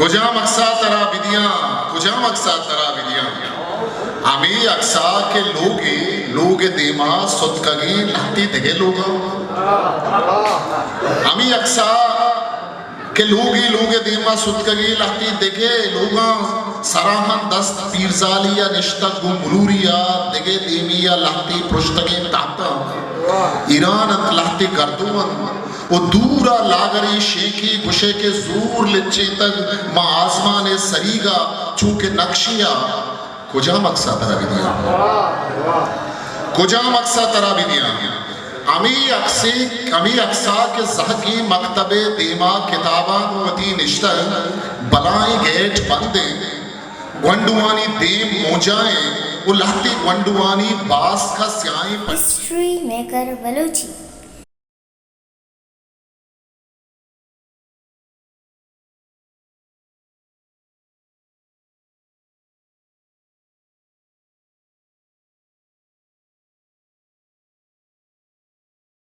कुजाम अक्सा तरा बिदियां कुजाम अक्सा तरा बिदियां आमी अक्सा के लोगे देमा सुतकगी लहती देगे लोगा आमी अक्सा के लोगे देमा सुतकगी लहती देगे लोगा सराहन दस्त पीरजालिया निश्तक गुमरूरिया देगे देमिया लहती पृष्ठगे ताता ईरान अंत लहती गर्दुवन वो दूरा लागरी शेखी गुशे के जोर लिच्चे तक माँ आसमान सरीगा चूंकि नक्शिया कुजा मक्सा तरा बिदिया कुजा मक्सा तरा बिदिया अमी अक्सा के जहकी मकतबे देमा किताबा वती निश्तर बलाई गेट बंदे वंडुआनी देम मोजाए वो लहती वंडुआनी बास का स्याई हिस्ट्री मेकर बलूची।